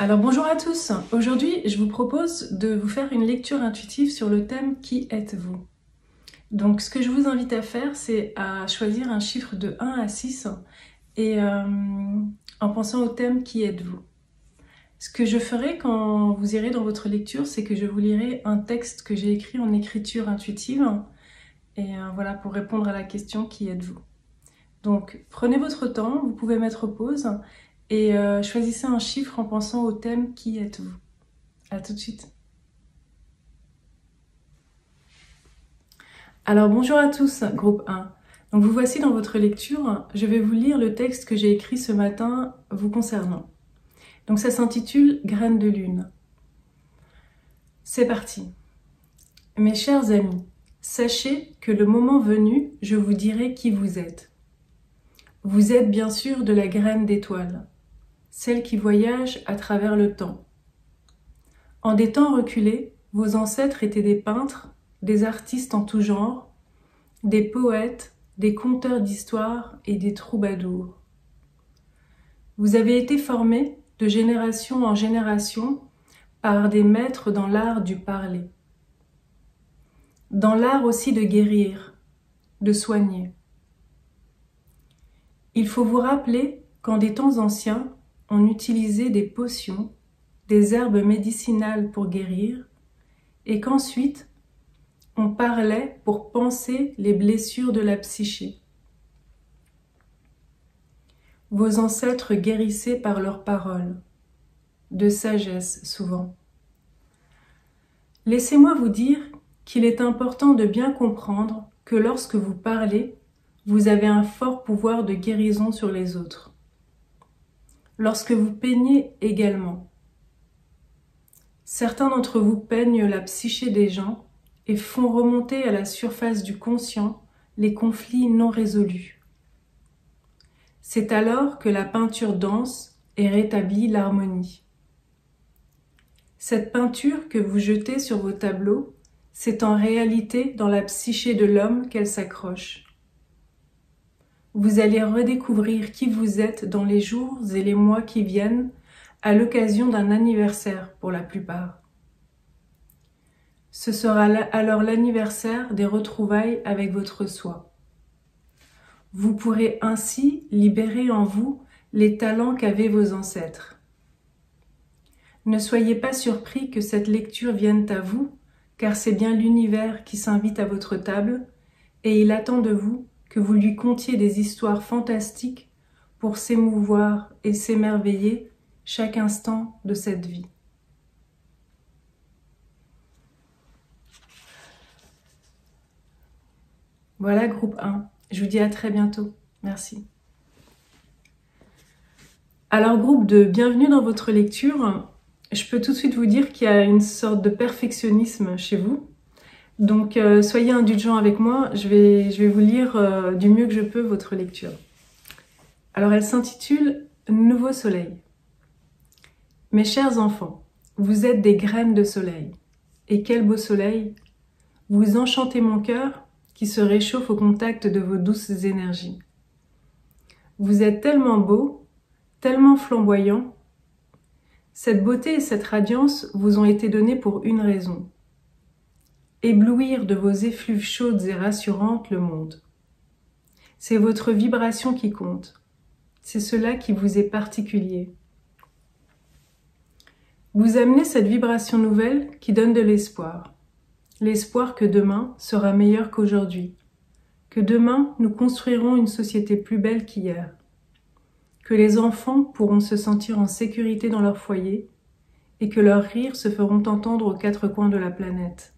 Alors bonjour à tous, aujourd'hui je vous propose de vous faire une lecture intuitive sur le thème Qui êtes-vous? Donc ce que je vous invite à faire, c'est à choisir un chiffre de 1 à 6 et en pensant au thème Qui êtes-vous? Ce que je ferai quand vous irez dans votre lecture, c'est que je vous lirai un texte que j'ai écrit en écriture intuitive et voilà, pour répondre à la question Qui êtes-vous? Donc prenez votre temps, vous pouvez mettre pause et choisissez un chiffre en pensant au thème Qui êtes-vous? À tout de suite. Alors bonjour à tous, groupe 1. Donc vous voici dans votre lecture. Je vais vous lire le texte que j'ai écrit ce matin vous concernant. Donc ça s'intitule Graines de lune. C'est parti. Mes chers amis, sachez que le moment venu, je vous dirai qui vous êtes. Vous êtes bien sûr de la graine d'étoile, celle qui voyage à travers le temps. En des temps reculés, vos ancêtres étaient des peintres, des artistes en tout genre, des poètes, des conteurs d'histoires et des troubadours. Vous avez été formés de génération en génération par des maîtres dans l'art du parler, dans l'art aussi de guérir, de soigner. Il faut vous rappeler qu'en des temps anciens, on utilisait des potions, des herbes médicinales pour guérir, et qu'ensuite, on parlait pour panser les blessures de la psyché. Vos ancêtres guérissaient par leurs paroles, de sagesse souvent. Laissez-moi vous dire qu'il est important de bien comprendre que lorsque vous parlez, vous avez un fort pouvoir de guérison sur les autres. Lorsque vous peignez également. Certains d'entre vous peignent la psyché des gens et font remonter à la surface du conscient les conflits non résolus. C'est alors que la peinture danse et rétablit l'harmonie. Cette peinture que vous jetez sur vos tableaux, c'est en réalité dans la psyché de l'homme qu'elle s'accroche. Vous allez redécouvrir qui vous êtes dans les jours et les mois qui viennent, à l'occasion d'un anniversaire pour la plupart. Ce sera alors l'anniversaire des retrouvailles avec votre soi. Vous pourrez ainsi libérer en vous les talents qu'avaient vos ancêtres. Ne soyez pas surpris que cette lecture vienne à vous, car c'est bien l'univers qui s'invite à votre table, et il attend de vous que vous lui contiez des histoires fantastiques pour s'émouvoir et s'émerveiller chaque instant de cette vie. Voilà, groupe 1. Je vous dis à très bientôt. Merci. Alors, groupe 2, bienvenue dans votre lecture. Je peux tout de suite vous dire qu'il y a une sorte de perfectionnisme chez vous. Donc, soyez indulgents avec moi. Je vais vous lire du mieux que je peux votre lecture. Alors, elle s'intitule « Nouveau soleil ». Mes chers enfants, vous êtes des graines de soleil. Et quel beau soleil! Vous enchantez mon cœur qui se réchauffe au contact de vos douces énergies. Vous êtes tellement beau, tellement flamboyant. Cette beauté et cette radiance vous ont été données pour une raison. Éblouir de vos effluves chaudes et rassurantes le monde. C'est votre vibration qui compte. C'est cela qui vous est particulier. Vous amenez cette vibration nouvelle qui donne de l'espoir. L'espoir que demain sera meilleur qu'aujourd'hui. Que demain, nous construirons une société plus belle qu'hier. Que les enfants pourront se sentir en sécurité dans leur foyer et que leurs rires se feront entendre aux quatre coins de la planète.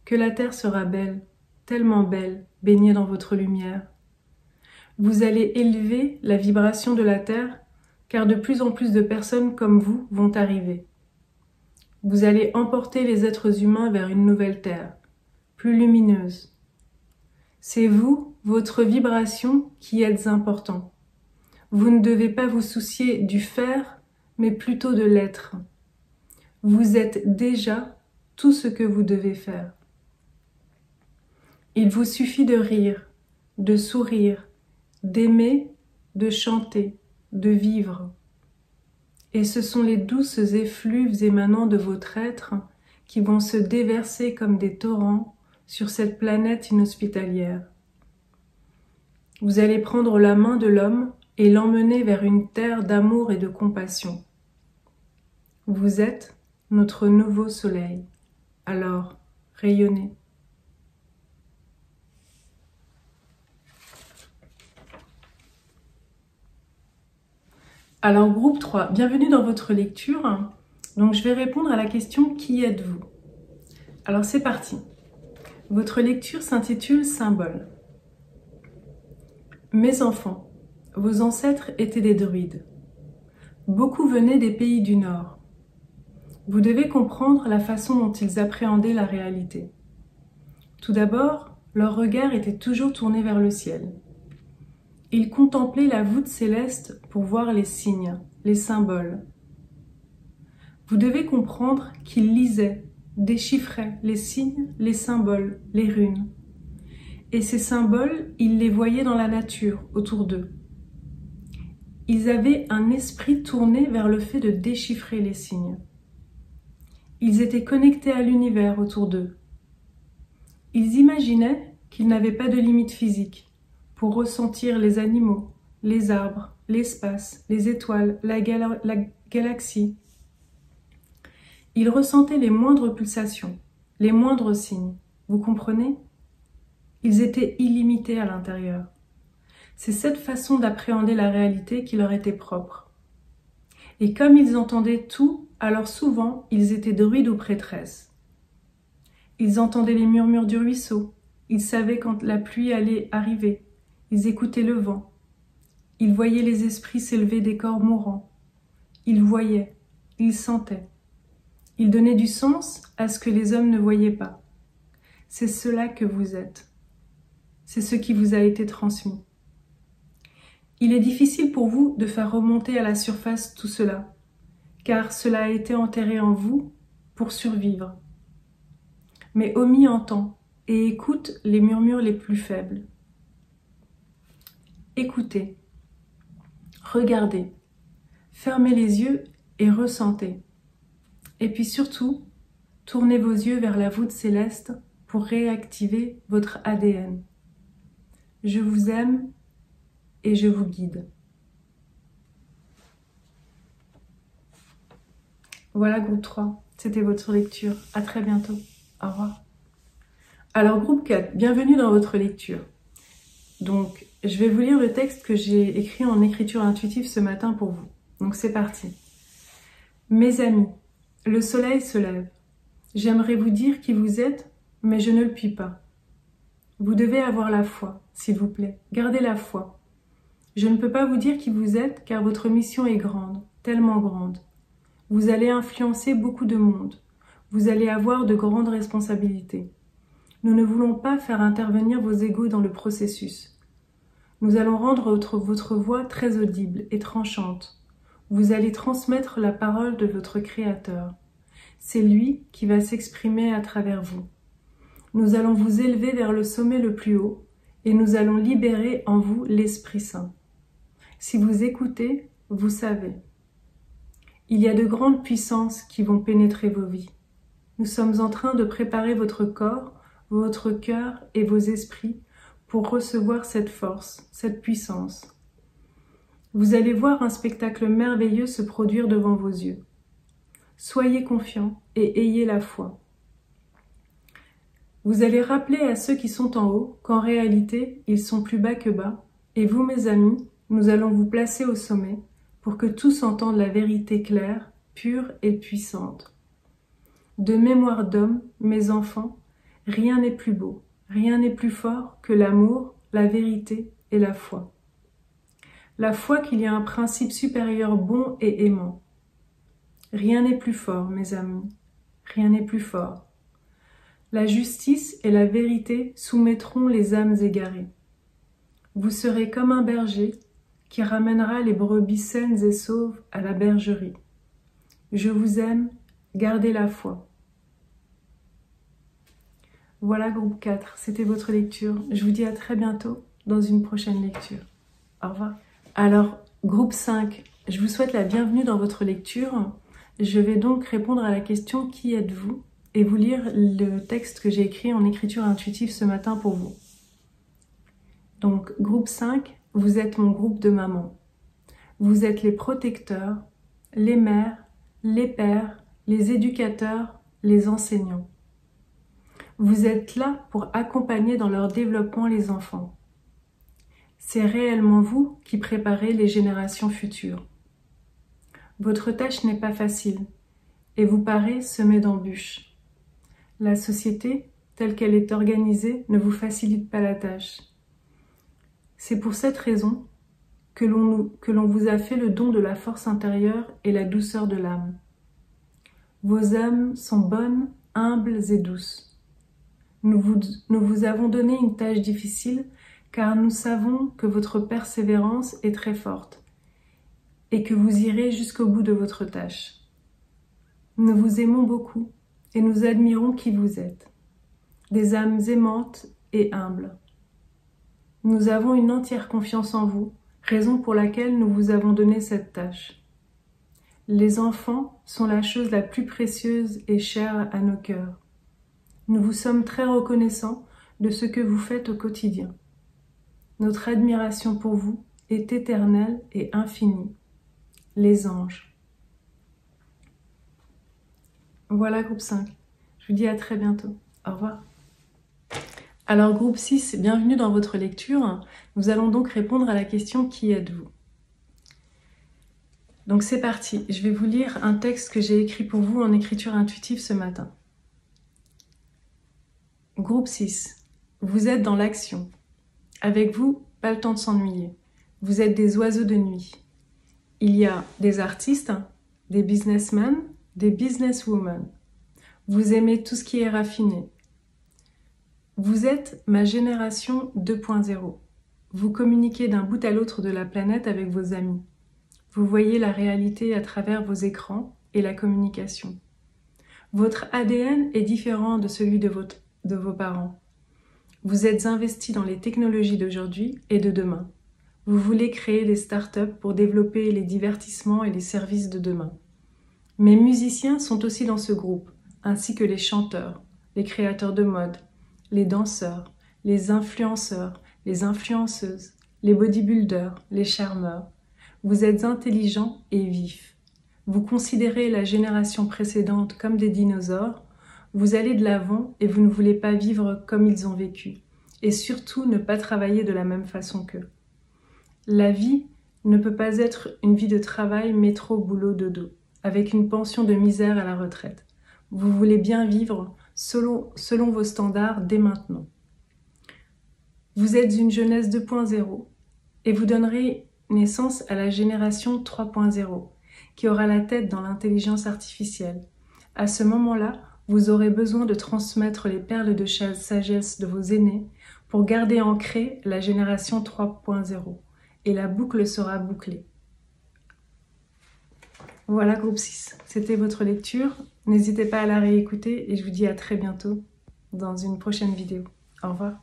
Que la terre sera belle, tellement belle, baignée dans votre lumière. Vous allez élever la vibration de la terre, car de plus en plus de personnes comme vous vont arriver. Vous allez emporter les êtres humains vers une nouvelle terre, plus lumineuse. C'est vous, votre vibration, qui êtes important. Vous ne devez pas vous soucier du faire, mais plutôt de l'être. Vous êtes déjà tout ce que vous devez faire. Il vous suffit de rire, de sourire, d'aimer, de chanter, de vivre. Et ce sont les douces effluves émanant de votre être qui vont se déverser comme des torrents sur cette planète inhospitalière. Vous allez prendre la main de l'homme et l'emmener vers une terre d'amour et de compassion. Vous êtes notre nouveau soleil. Alors, rayonnez. Alors, groupe 3, bienvenue dans votre lecture. Donc, je vais répondre à la question « Qui êtes-vous » Alors, c'est parti. Votre lecture s'intitule « Symbole ». Mes enfants, vos ancêtres étaient des druides. Beaucoup venaient des pays du Nord. Vous devez comprendre la façon dont ils appréhendaient la réalité. Tout d'abord, leur regard était toujours tourné vers le ciel. Ils contemplaient la voûte céleste pour voir les signes, les symboles. Vous devez comprendre qu'ils lisaient, déchiffraient les signes, les symboles, les runes. Et ces symboles, ils les voyaient dans la nature, autour d'eux. Ils avaient un esprit tourné vers le fait de déchiffrer les signes. Ils étaient connectés à l'univers autour d'eux. Ils imaginaient qu'ils n'avaient pas de limite physique pour ressentir les animaux, les arbres, l'espace, les étoiles, la galaxie. Ils ressentaient les moindres pulsations, les moindres signes. Vous comprenez? Ils étaient illimités à l'intérieur. C'est cette façon d'appréhender la réalité qui leur était propre. Et comme ils entendaient tout, alors souvent ils étaient druides ou prêtresses. Ils entendaient les murmures du ruisseau, ils savaient quand la pluie allait arriver, ils écoutaient le vent, ils voyaient les esprits s'élever des corps mourants, ils voyaient, ils sentaient, ils donnaient du sens à ce que les hommes ne voyaient pas. C'est cela que vous êtes, c'est ce qui vous a été transmis. Il est difficile pour vous de faire remonter à la surface tout cela, car cela a été enterré en vous pour survivre. Mais Omi entend et écoute les murmures les plus faibles. Écoutez, regardez, fermez les yeux et ressentez. Et puis surtout, tournez vos yeux vers la voûte céleste pour réactiver votre ADN. Je vous aime et je vous guide. Voilà, groupe 3, c'était votre lecture. À très bientôt. Au revoir. Alors, groupe 4, bienvenue dans votre lecture. Donc, je vais vous lire le texte que j'ai écrit en écriture intuitive ce matin pour vous. Donc, c'est parti. Mes amis, le soleil se lève. J'aimerais vous dire qui vous êtes, mais je ne le puis pas. Vous devez avoir la foi, s'il vous plaît. Gardez la foi. Je ne peux pas vous dire qui vous êtes, car votre mission est grande, tellement grande. Vous allez influencer beaucoup de monde. Vous allez avoir de grandes responsabilités. Nous ne voulons pas faire intervenir vos égos dans le processus. Nous allons rendre votre voix très audible et tranchante. Vous allez transmettre la parole de votre Créateur. C'est lui qui va s'exprimer à travers vous. Nous allons vous élever vers le sommet le plus haut et nous allons libérer en vous l'Esprit Saint. Si vous écoutez, vous savez. Il y a de grandes puissances qui vont pénétrer vos vies. Nous sommes en train de préparer votre corps, votre cœur et vos esprits pour recevoir cette force, cette puissance. Vous allez voir un spectacle merveilleux se produire devant vos yeux. Soyez confiants et ayez la foi. Vous allez rappeler à ceux qui sont en haut qu'en réalité, ils sont plus bas que bas, et vous, mes amis, nous allons vous placer au sommet pour que tous entendent la vérité claire, pure et puissante. De mémoire d'homme, mes enfants, rien n'est plus beau, rien n'est plus fort que l'amour, la vérité et la foi. La foi qu'il y a un principe supérieur bon et aimant. Rien n'est plus fort, mes amis, rien n'est plus fort. La justice et la vérité soumettront les âmes égarées. Vous serez comme un berger qui ramènera les brebis saines et sauves à la bergerie. Je vous aime, gardez la foi. Voilà, groupe 4, c'était votre lecture. Je vous dis à très bientôt dans une prochaine lecture. Au revoir. Alors, groupe 5, Je vous souhaite la bienvenue dans votre lecture. Je vais donc répondre à la question « Qui êtes-vous » et vous lire le texte que j'ai écrit en écriture intuitive ce matin pour vous. Donc, groupe 5, vous êtes mon groupe de mamans. Vous êtes les protecteurs, les mères, les pères, les éducateurs, les enseignants. Vous êtes là pour accompagner dans leur développement les enfants. C'est réellement vous qui préparez les générations futures. Votre tâche n'est pas facile et vous paraît semée d'embûches. La société, telle qu'elle est organisée, ne vous facilite pas la tâche. C'est pour cette raison que l'on vous a fait le don de la force intérieure et la douceur de l'âme. Vos âmes sont bonnes, humbles et douces. Nous vous avons donné une tâche difficile car nous savons que votre persévérance est très forte et que vous irez jusqu'au bout de votre tâche. Nous vous aimons beaucoup et nous admirons qui vous êtes, des âmes aimantes et humbles. Nous avons une entière confiance en vous, raison pour laquelle nous vous avons donné cette tâche. Les enfants sont la chose la plus précieuse et chère à nos cœurs. Nous vous sommes très reconnaissants de ce que vous faites au quotidien. Notre admiration pour vous est éternelle et infinie. Les anges. Voilà groupe 5. Je vous dis à très bientôt. Au revoir. Alors groupe 6, bienvenue dans votre lecture. Nous allons donc répondre à la question « Qui êtes-vous » Donc c'est parti, je vais vous lire un texte que j'ai écrit pour vous en écriture intuitive ce matin. Groupe 6, vous êtes dans l'action. Avec vous, pas le temps de s'ennuyer. Vous êtes des oiseaux de nuit. Il y a des artistes, des businessmen, des businesswomen. Vous aimez tout ce qui est raffiné. Vous êtes ma génération 2.0. Vous communiquez d'un bout à l'autre de la planète avec vos amis. Vous voyez la réalité à travers vos écrans et la communication. Votre ADN est différent de celui de vos parents. Vous êtes investis dans les technologies d'aujourd'hui et de demain. Vous voulez créer des startups pour développer les divertissements et les services de demain. Mes musiciens sont aussi dans ce groupe, ainsi que les chanteurs, les créateurs de mode, les danseurs, les influenceurs, les influenceuses, les bodybuilders, les charmeurs. Vous êtes intelligents et vifs. Vous considérez la génération précédente comme des dinosaures. Vous allez de l'avant et vous ne voulez pas vivre comme ils ont vécu. Et surtout ne pas travailler de la même façon qu'eux. La vie ne peut pas être une vie de travail, métro, boulot, dodo, avec une pension de misère à la retraite. Vous voulez bien vivre selon vos standards dès maintenant. Vous êtes une jeunesse 2.0 et vous donnerez naissance à la génération 3.0 qui aura la tête dans l'intelligence artificielle. À ce moment-là, vous aurez besoin de transmettre les perles de sagesse de vos aînés pour garder ancrée la génération 3.0 et la boucle sera bouclée. Voilà groupe 6, c'était votre lecture. N'hésitez pas à la réécouter et je vous dis à très bientôt dans une prochaine vidéo. Au revoir.